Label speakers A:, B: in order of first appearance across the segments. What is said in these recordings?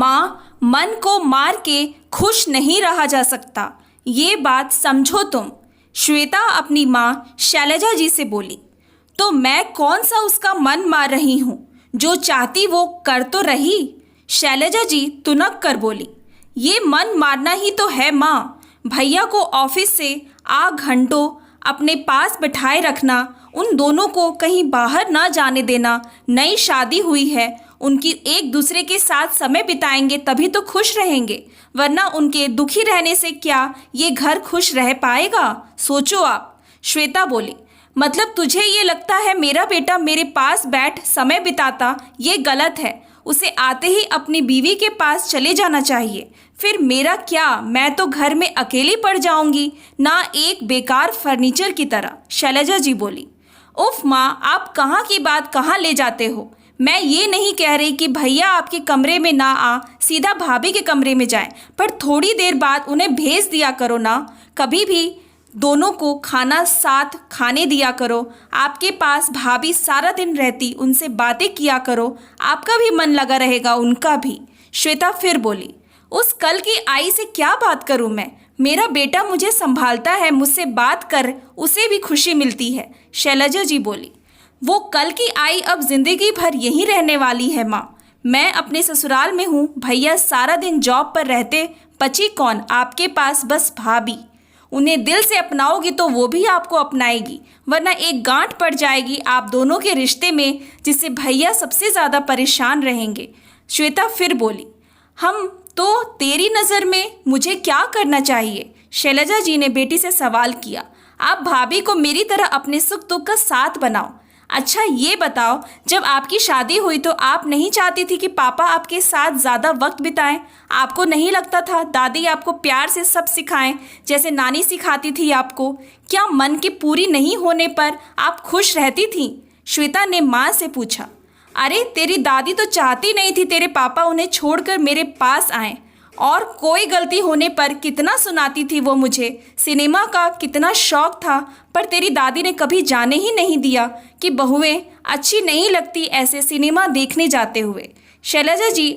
A: माँ, मन को मार के खुश नहीं रहा जा सकता, ये बात समझो तुम। श्वेता अपनी माँ शैलजा जी से बोली। तो मैं कौन सा उसका मन मार रही हूँ, जो चाहती वो कर तो रही। शैलजा जी तुनक कर बोली। ये मन मारना ही तो है माँ। भैया को ऑफिस से आ घंटों अपने पास बिठाए रखना, उन दोनों को कहीं बाहर ना जाने देना। नई शादी हुई है, उनकी एक दूसरे के साथ समय बिताएंगे तभी तो खुश रहेंगे, वरना उनके दुखी रहने से क्या ये घर खुश रह पाएगा। सोचो आप। श्वेता बोली। मतलब तुझे ये लगता है मेरा बेटा मेरे पास बैठ समय बिताता, ये गलत है। उसे आते ही अपनी बीवी के पास चले जाना चाहिए। फिर मेरा क्या, मैं तो घर में अकेली पड़ जाऊंगी, ना एक बेकार फर्नीचर की तरह। शैलजा जी बोली। उफ माँ, आप कहाँ की बात कहाँ ले जाते हो। मैं ये नहीं कह रही कि भैया आपके कमरे में ना आ सीधा भाभी के कमरे में जाए, पर थोड़ी देर बाद उन्हें भेज दिया करो ना। कभी भी दोनों को खाना साथ खाने दिया करो। आपके पास भाभी सारा दिन रहती, उनसे बातें किया करो, आपका भी मन लगा रहेगा, उनका भी। श्वेता फिर बोली। उस कल की आई से क्या बात करूं मैं। मेरा बेटा मुझे संभालता है, मुझसे बात कर उसे भी खुशी मिलती है। शैलजा जी बोली। वो कल की आई अब जिंदगी भर यहीं रहने वाली है माँ। मैं अपने ससुराल में हूँ, भैया सारा दिन जॉब पर रहते, बची कौन आपके पास, बस भाभी। उन्हें दिल से अपनाओगी तो वो भी आपको अपनाएगी, वरना एक गांठ पड़ जाएगी आप दोनों के रिश्ते में, जिससे भैया सबसे ज़्यादा परेशान रहेंगे। श्वेता फिर बोली। हम तो तेरी नज़र में मुझे क्या करना चाहिए। शैलजा जी ने बेटी से सवाल किया। आप भाभी को मेरी तरह अपने सुख दुख का साथ बनाओ। अच्छा ये बताओ, जब आपकी शादी हुई तो आप नहीं चाहती थी कि पापा आपके साथ ज़्यादा वक्त बिताएं। आपको नहीं लगता था दादी आपको प्यार से सब सिखाएं, जैसे नानी सिखाती थी आपको। क्या मन की पूरी नहीं होने पर आप खुश रहती थीं? श्वेता ने माँ से पूछा। अरे तेरी दादी तो चाहती नहीं थी तेरे पापा उन्हें छोड़कर मेरे पास आएं, और कोई गलती होने पर कितना सुनाती थी वो मुझे। सिनेमा का कितना शौक था, पर तेरी दादी ने कभी जाने ही नहीं दिया कि बहुएं अच्छी नहीं लगती ऐसे सिनेमा देखने जाते हुए। शैलजा जी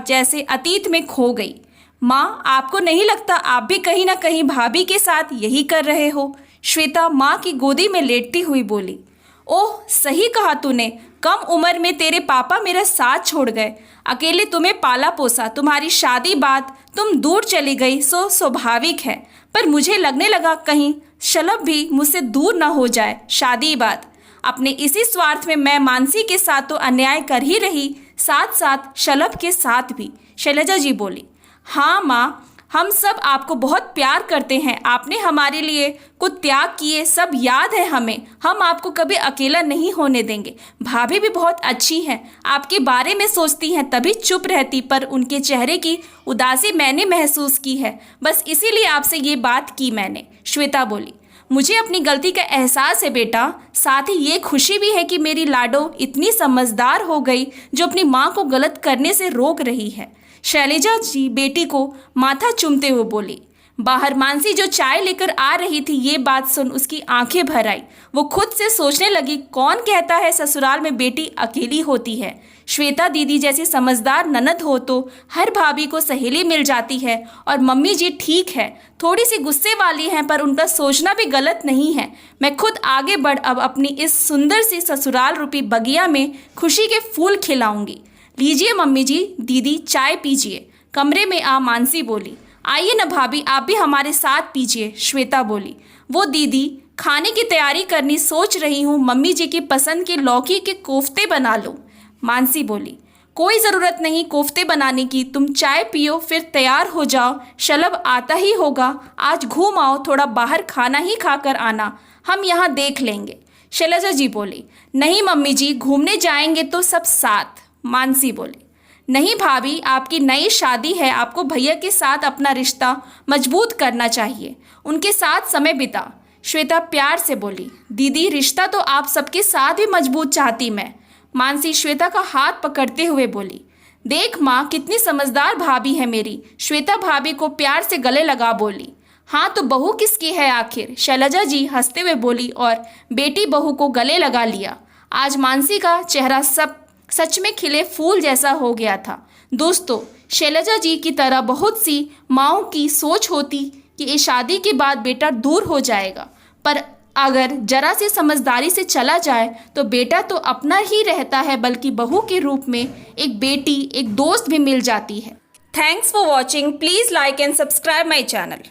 A: जैसे अतीत में खो गई। माँ, आपको नहीं लगता आप भी कहीं ना कहीं भाभी के साथ यही कर रहे हो। श्वेता माँ की गोदी में लेटती हुई बोली। ओह सही कहा तूने, कम उम्र में तेरे पापा मेरा साथ छोड़ गए, अकेले तुम्हें पाला पोसा, तुम्हारी शादी बाद तुम दूर चली गई, सो स्वाभाविक है। पर मुझे लगने लगा कहीं शलभ भी मुझसे दूर ना हो जाए शादी बाद। अपने इसी स्वार्थ में मैं मानसी के साथ तो अन्याय कर ही रही, साथ साथ शलभ के साथ भी। शैलजा जी बोली। हाँ माँ, हम सब आपको बहुत प्यार करते हैं, आपने हमारे लिए कुछ त्याग किए सब याद है हमें। हम आपको कभी अकेला नहीं होने देंगे। भाभी भी बहुत अच्छी हैं, आपके बारे में सोचती हैं तभी चुप रहती, पर उनके चेहरे की उदासी मैंने महसूस की है, बस इसीलिए आपसे ये बात की मैंने। श्वेता बोली। मुझे अपनी गलती का एहसास है बेटा, साथ ही ये खुशी भी है कि मेरी लाडो इतनी समझदार हो गई जो अपनी माँ को गलत करने से रोक रही है। शैलजा जी बेटी को माथा चूमते हुए बोली। बाहर मानसी जो चाय लेकर आ रही थी, ये बात सुन उसकी आंखें भर आई। वो खुद से सोचने लगी, कौन कहता है ससुराल में बेटी अकेली होती है। श्वेता दीदी जैसी समझदार ननद हो तो हर भाभी को सहेली मिल जाती है। और मम्मी जी ठीक है, थोड़ी सी गुस्से वाली हैं, पर उनका सोचना भी गलत नहीं है। मैं खुद आगे बढ़ अब अपनी इस सुंदर सी ससुराल रूपी बगिया में खुशी के फूल खिलाऊंगी। लीजिए मम्मी जी, दीदी चाय पीजिए। कमरे में आ मानसी बोली। आइए न भाभी, आप भी हमारे साथ पीजिए। श्वेता बोली। वो दीदी खाने की तैयारी करनी सोच रही हूँ, मम्मी जी की पसंद के लौकी के कोफ्ते बना लो। मानसी बोली। कोई ज़रूरत नहीं कोफ्ते बनाने की, तुम चाय पियो फिर तैयार हो जाओ, शलभ आता ही होगा। आज घूम आओ, थोड़ा बाहर खाना ही खाकर आना, हम यहाँ देख लेंगे। शैलजा जी बोली। नहीं मम्मी जी, घूमने जाएंगे तो सब साथ। मानसी बोली। नहीं भाभी, आपकी नई शादी है, आपको भैया के साथ अपना रिश्ता मजबूत करना चाहिए, उनके साथ समय बिता। श्वेता प्यार से बोली। दीदी रिश्ता तो आप सबके साथ भी मजबूत चाहती मैं। मानसी श्वेता का हाथ पकड़ते हुए बोली। देख माँ, कितनी समझदार भाभी है मेरी। श्वेता भाभी को प्यार से गले लगा बोली। हाँ तो बहू किसकी है आखिर। शैलजा जी हंसते हुए बोली और बेटी बहू को गले लगा लिया। आज मानसी का चेहरा सब सच में खिले फूल जैसा हो गया था। दोस्तों, शैलजा जी की तरह बहुत सी माँओं की सोच होती कि इस शादी के बाद बेटा दूर हो जाएगा, पर अगर जरा सी समझदारी से चला जाए तो बेटा तो अपना ही रहता है, बल्कि बहू के रूप में एक बेटी, एक दोस्त भी मिल जाती है। Thanks for watching. Please like and subscribe my channel.